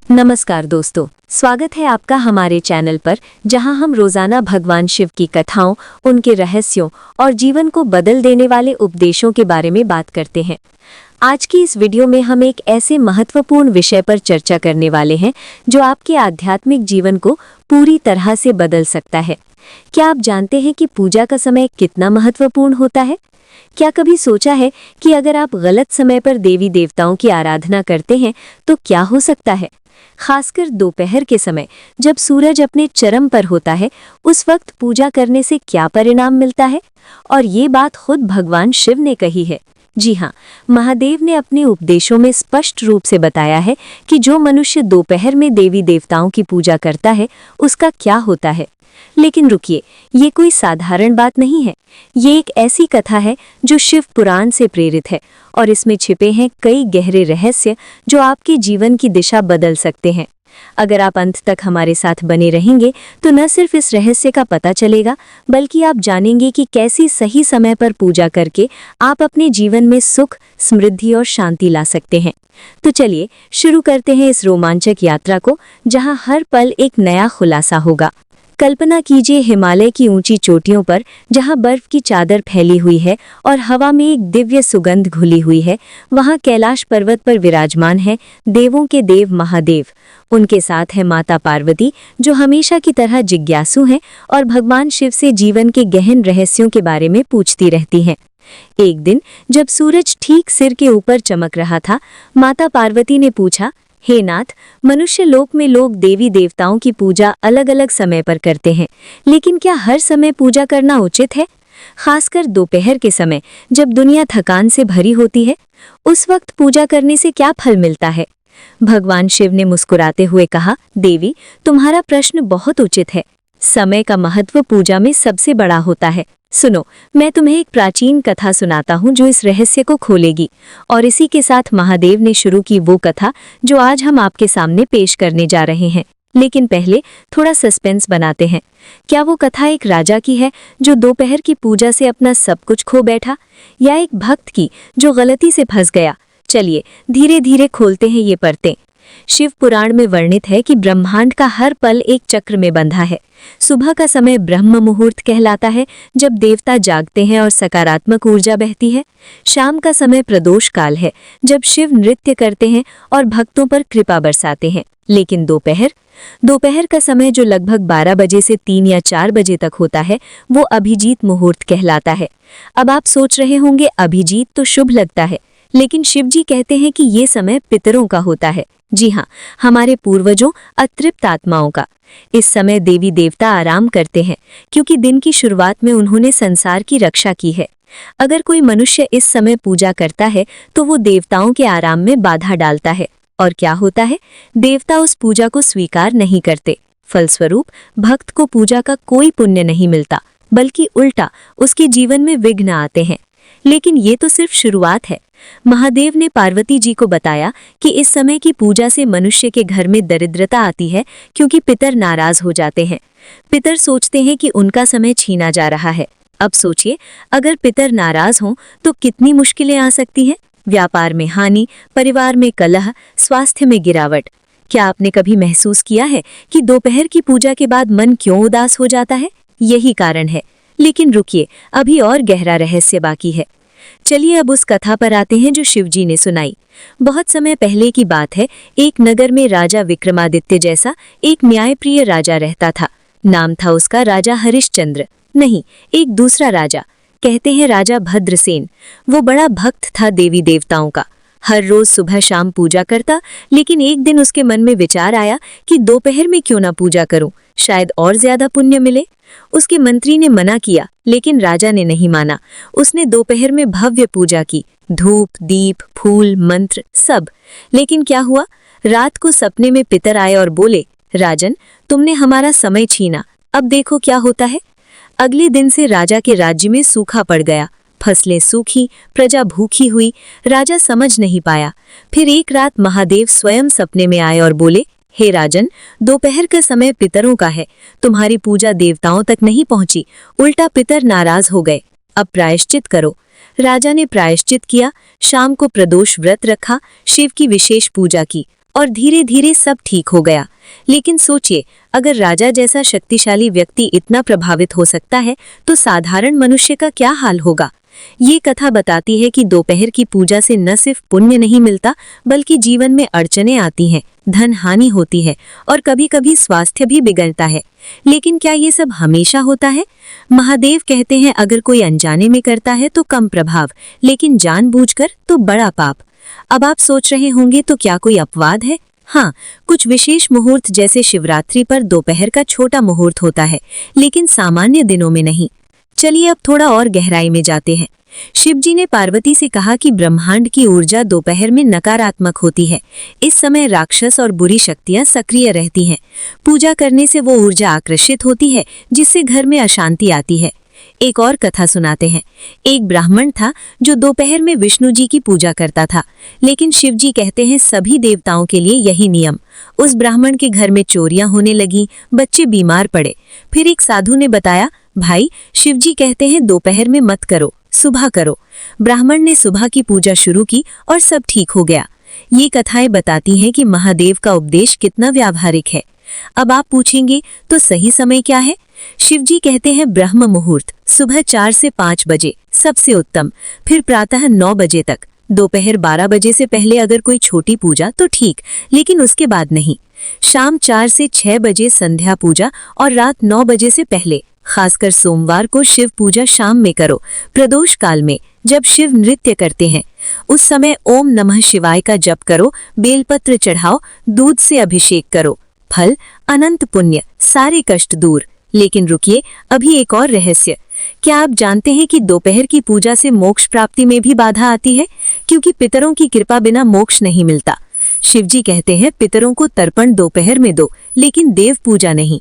नमस्कार दोस्तों, स्वागत है आपका हमारे चैनल पर, जहां हम रोजाना भगवान शिव की कथाओं, उनके रहस्यों और जीवन को बदल देने वाले उपदेशों के बारे में बात करते हैं। आज की इस वीडियो में हम एक ऐसे महत्वपूर्ण विषय पर चर्चा करने वाले हैं जो आपके आध्यात्मिक जीवन को पूरी तरह से बदल सकता है। क्या आप जानते हैं कि पूजा का समय कितना महत्वपूर्ण होता है? क्या कभी सोचा है कि अगर आप गलत समय पर देवी देवताओं की आराधना करते हैं तो क्या हो सकता है? खासकर दोपहर के समय, जब सूरज अपने चरम पर होता है, उस वक्त पूजा करने से क्या परिणाम मिलता है? और ये बात खुद भगवान शिव ने कही है। जी हाँ, महादेव ने अपने उपदेशों में स्पष्ट रूप से बताया है कि जो मनुष्य दोपहर में देवी देवताओं की पूजा करता है, उसका क्या होता है। लेकिन रुकिए, ये कोई साधारण बात नहीं है। ये एक ऐसी कथा है जो शिव पुराण से प्रेरित है और इसमें छिपे हैं कई गहरे रहस्य जो आपके जीवन की दिशा बदल सकते हैं। अगर आप अंत तक हमारे साथ बने रहेंगे तो न सिर्फ इस रहस्य का पता चलेगा, बल्कि आप जानेंगे कि कैसे सही समय पर पूजा करके आप अपने जीवन में सुख, समृद्धि और शांति ला सकते हैं। तो चलिए शुरू करते हैं इस रोमांचक यात्रा को, जहां हर पल एक नया खुलासा होगा। कल्पना कीजिए हिमालय की ऊंची चोटियों पर, जहां बर्फ की चादर फैली हुई है और हवा में एक दिव्य सुगंध घुली हुई है, वहां कैलाश पर्वत पर विराजमान है देवों के देव महादेव। उनके साथ है माता पार्वती, जो हमेशा की तरह जिज्ञासु हैं और भगवान शिव से जीवन के गहन रहस्यों के बारे में पूछती रहती हैं। एक दिन जब सूरज ठीक सिर के ऊपर चमक रहा था, माता पार्वती ने पूछा, हे नाथ, मनुष्य लोक में लोग देवी देवताओं की पूजा अलग अलग समय पर करते हैं, लेकिन क्या हर समय पूजा करना उचित है? खासकर दोपहर के समय, जब दुनिया थकान से भरी होती है, उस वक्त पूजा करने से क्या फल मिलता है? भगवान शिव ने मुस्कुराते हुए कहा, देवी, तुम्हारा प्रश्न बहुत उचित है। समय का महत्व पूजा में सबसे बड़ा होता है। सुनो, मैं तुम्हें एक प्राचीन कथा सुनाता हूँ जो इस रहस्य को खोलेगी। और इसी के साथ महादेव ने शुरू की वो कथा जो आज हम आपके सामने पेश करने जा रहे हैं। लेकिन पहले थोड़ा सस्पेंस बनाते हैं। क्या वो कथा एक राजा की है जो दोपहर की पूजा से अपना सब कुछ खो बैठा, या एक भक्त की जो गलती से फंस गया? चलिए धीरे धीरे खोलते हैं ये परतें। शिव पुराण में वर्णित है कि ब्रह्मांड का हर पल एक चक्र में बंधा है। सुबह का समय ब्रह्म मुहूर्त कहलाता है, जब देवता जागते हैं और सकारात्मक ऊर्जा बहती है। शाम का समय प्रदोष काल है, जब शिव नृत्य करते हैं और भक्तों पर कृपा बरसाते हैं। लेकिन दोपहर का समय, जो लगभग 12 बजे से 3 या 4 बजे तक होता है, वो अभिजीत मुहूर्त कहलाता है। अब आप सोच रहे होंगे, अभिजीत तो शुभ लगता है, लेकिन शिवजी कहते हैं कि ये समय पितरों का होता है। जी हाँ, हमारे पूर्वजों, अतृप्त आत्माओं का। इस समय देवी देवता आराम करते हैं, क्योंकि दिन की शुरुआत में उन्होंने संसार की रक्षा की है। अगर कोई मनुष्य इस समय पूजा करता है तो वो देवताओं के आराम में बाधा डालता है। और क्या होता है? देवता उस पूजा को स्वीकार नहीं करते। फलस्वरूप भक्त को पूजा का कोई पुण्य नहीं मिलता, बल्कि उल्टा उसके जीवन में विघ्न आते हैं। लेकिन ये तो सिर्फ शुरुआत है। महादेव ने पार्वती जी को बताया कि इस समय की पूजा से मनुष्य के घर में दरिद्रता आती है, क्योंकि पितर नाराज हो जाते हैं। पितर सोचते हैं कि उनका समय छीना जा रहा है। अब सोचिए, अगर पितर नाराज हों तो कितनी मुश्किलें आ सकती हैं। व्यापार में हानि, परिवार में कलह, स्वास्थ्य में गिरावट। क्या आपने कभी महसूस किया है कि दोपहर की पूजा के बाद मन क्यों उदास हो जाता है? यही कारण है। लेकिन रुकिए, अभी और गहरा रहस्य बाकी है। चलिए अब उस कथा पर आते हैं जो शिवजी ने सुनाई। बहुत समय पहले की बात है। एक नगर में राजा विक्रमादित्य जैसा एक न्यायप्रिय राजा रहता था। नाम था उसका राजा हरिश्चंद्र। नहीं, एक दूसरा राजा, कहते हैं राजा भद्रसेन। वो बड़ा भक्त था देवी देवताओं का। हर रोज सुबह शाम पूजा करता, लेकिन एक दिन उसके मन में विचार आया कि दोपहर में क्यों ना पूजा करूं, शायद और ज्यादा पुण्य मिले। उसके मंत्री ने मना किया, लेकिन राजा ने नहीं माना। उसने दोपहर में भव्य पूजा की, धूप, दीप, फूल, मंत्र, सब। लेकिन क्या हुआ? रात को सपने में पितर आए और बोले, राजन, तुमने हमारा समय छीना, अब देखो क्या होता है। अगले दिन से राजा के राज्य में सूखा पड़ गया। फसलें सूखी, प्रजा भूखी हुई। राजा समझ नहीं पाया। फिर एक रात महादेव स्वयं सपने में आए और बोले, हे राजन, दोपहर का समय पितरों का है। तुम्हारी पूजा देवताओं तक नहीं पहुंची, उल्टा पितर नाराज हो गए। अब प्रायश्चित करो। राजा ने प्रायश्चित किया। शाम को प्रदोष व्रत रखा, शिव की विशेष पूजा की और धीरे धीरे सब ठीक हो गया। लेकिन सोचिए, अगर राजा जैसा शक्तिशाली व्यक्ति इतना प्रभावित हो सकता है तो साधारण मनुष्य का क्या हाल होगा। ये कथा बताती है कि दोपहर की पूजा से न सिर्फ पुण्य नहीं मिलता बल्कि जीवन में अड़चनें आती हैं, धन हानि होती है और कभी कभी स्वास्थ्य भी बिगड़ता है। लेकिन क्या ये सब हमेशा होता है? महादेव कहते हैं अगर कोई अनजाने में करता है तो कम प्रभाव, लेकिन जानबूझकर तो बड़ा पाप। अब आप सोच रहे होंगे तो क्या कोई अपवाद है? हाँ, कुछ विशेष मुहूर्त जैसे शिवरात्रि पर दोपहर का छोटा मुहूर्त होता है, लेकिन सामान्य दिनों में नहीं। चलिए अब थोड़ा और गहराई में जाते हैं। शिवजी ने पार्वती से कहा कि ब्रह्मांड की ऊर्जा दोपहर में नकारात्मक होती है। इस समय राक्षस और बुरी शक्तियां सक्रिय रहती हैं। पूजा करने से वो ऊर्जा आकर्षित होती है, जिससे घर में अशांति आती है। एक और कथा सुनाते हैं। एक ब्राह्मण था जो दोपहर में विष्णु जी की पूजा करता था, लेकिन शिवजी कहते हैं सभी देवताओं के लिए यही नियम। उस ब्राह्मण के घर में चोरियां होने लगी, बच्चे बीमार पड़े। फिर एक साधु ने बताया, भाई शिवजी कहते हैं दोपहर में मत करो, सुबह करो। ब्राह्मण ने सुबह की पूजा शुरू की और सब ठीक हो गया। ये कथाएं बताती हैं कि महादेव का उपदेश कितना व्यावहारिक है। अब आप पूछेंगे तो सही समय क्या है? शिवजी कहते हैं ब्रह्म मुहूर्त, सुबह 4 से 5 बजे सबसे उत्तम, फिर प्रातः 9 बजे तक। दोपहर 12 बजे से पहले अगर कोई छोटी पूजा तो ठीक, लेकिन उसके बाद नहीं। शाम 4 से 6 बजे संध्या पूजा और रात 9 बजे से पहले। खासकर सोमवार को शिव पूजा शाम में करो, प्रदोष काल में, जब शिव नृत्य करते हैं। उस समय ओम नमः शिवाय का जप करो, बेलपत्र चढ़ाओ, दूध से अभिषेक करो। फल अनंत पुण्य, सारे कष्ट दूर। लेकिन रुकिए, अभी एक और रहस्य। क्या आप जानते हैं कि दोपहर की पूजा से मोक्ष प्राप्ति में भी बाधा आती है? क्योंकि पितरों की कृपा बिना मोक्ष नहीं मिलता। शिवजी कहते हैं पितरों को तर्पण दोपहर में दो, लेकिन देव पूजा नहीं।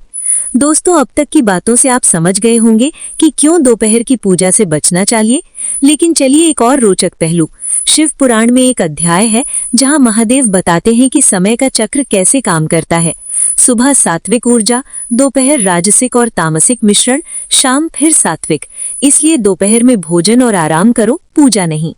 दोस्तों, अब तक की बातों से आप समझ गए होंगे कि क्यों दोपहर की पूजा से बचना चाहिए। लेकिन चलिए एक और रोचक पहलू। शिव पुराण में एक अध्याय है जहां महादेव बताते हैं कि समय का चक्र कैसे काम करता है। सुबह सात्विक ऊर्जा, दोपहर राजसिक और तामसिक मिश्रण, शाम फिर सात्विक। इसलिए दोपहर में भोजन और आराम करो, पूजा नहीं।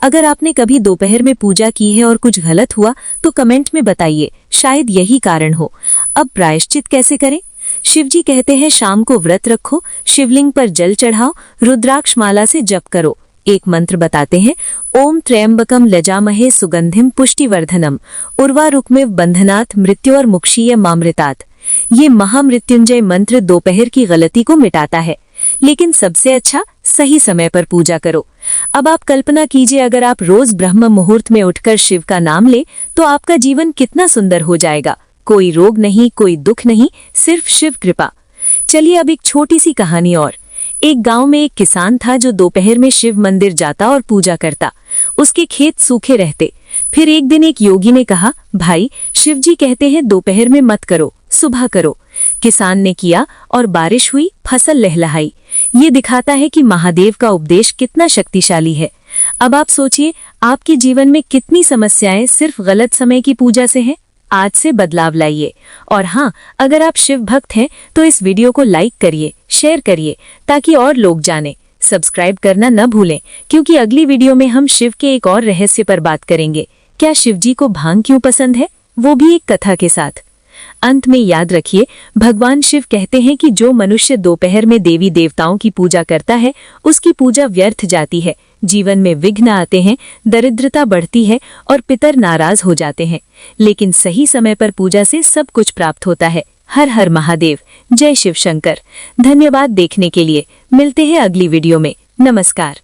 अगर आपने कभी दोपहर में पूजा की है और कुछ गलत हुआ तो कमेंट में बताइए, शायद यही कारण हो। अब प्रायश्चित कैसे करें? शिवजी कहते हैं शाम को व्रत रखो, शिवलिंग पर जल चढ़ाओ, रुद्राक्ष माला से जप करो। एक मंत्र बताते हैं, ओम त्र्यंबकम लजामहे सुगंधिम पुष्टिवर्धनम उर्वारुकमिव बंधनात् मृत्यु और मुक्षीय मामृतात्। ये महामृत्युंजय मंत्र दोपहर की गलती को मिटाता है। लेकिन सबसे अच्छा, सही समय पर पूजा करो। अब आप कल्पना कीजिए, अगर आप रोज ब्रह्म मुहूर्त में उठकर शिव का नाम ले तो आपका जीवन कितना सुंदर हो जाएगा। कोई रोग नहीं, कोई दुख नहीं, सिर्फ शिव कृपा। चलिए अब एक छोटी सी कहानी और। एक गांव में एक किसान था जो दोपहर में शिव मंदिर जाता और पूजा करता। उसके खेत सूखे रहते। फिर एक दिन एक योगी ने कहा, भाई शिवजी कहते हैं दोपहर में मत करो, सुबह करो। किसान ने किया और बारिश हुई, फसल लहलहाई। ये दिखाता है कि महादेव का उपदेश कितना शक्तिशाली है। अब आप सोचिए, आपके जीवन में कितनी समस्याएं सिर्फ गलत समय की पूजा से हैं। आज से बदलाव लाइए। और हाँ, अगर आप शिव भक्त हैं तो इस वीडियो को लाइक करिए, शेयर करिए, ताकि और लोग जानें। सब्सक्राइब करना न भूलें, क्योंकि अगली वीडियो में हम शिव के एक और रहस्य पर बात करेंगे। क्या शिवजी को भांग क्यों पसंद है, वो भी एक कथा के साथ। अंत में याद रखिए, भगवान शिव कहते हैं कि जो मनुष्य दोपहर में देवी देवताओं की पूजा करता है उसकी पूजा व्यर्थ जाती है, जीवन में विघ्न आते हैं, दरिद्रता बढ़ती है और पितर नाराज हो जाते हैं। लेकिन सही समय पर पूजा से सब कुछ प्राप्त होता है। हर हर महादेव, जय शिव शंकर। धन्यवाद देखने के लिए। मिलते हैं अगली वीडियो में। नमस्कार।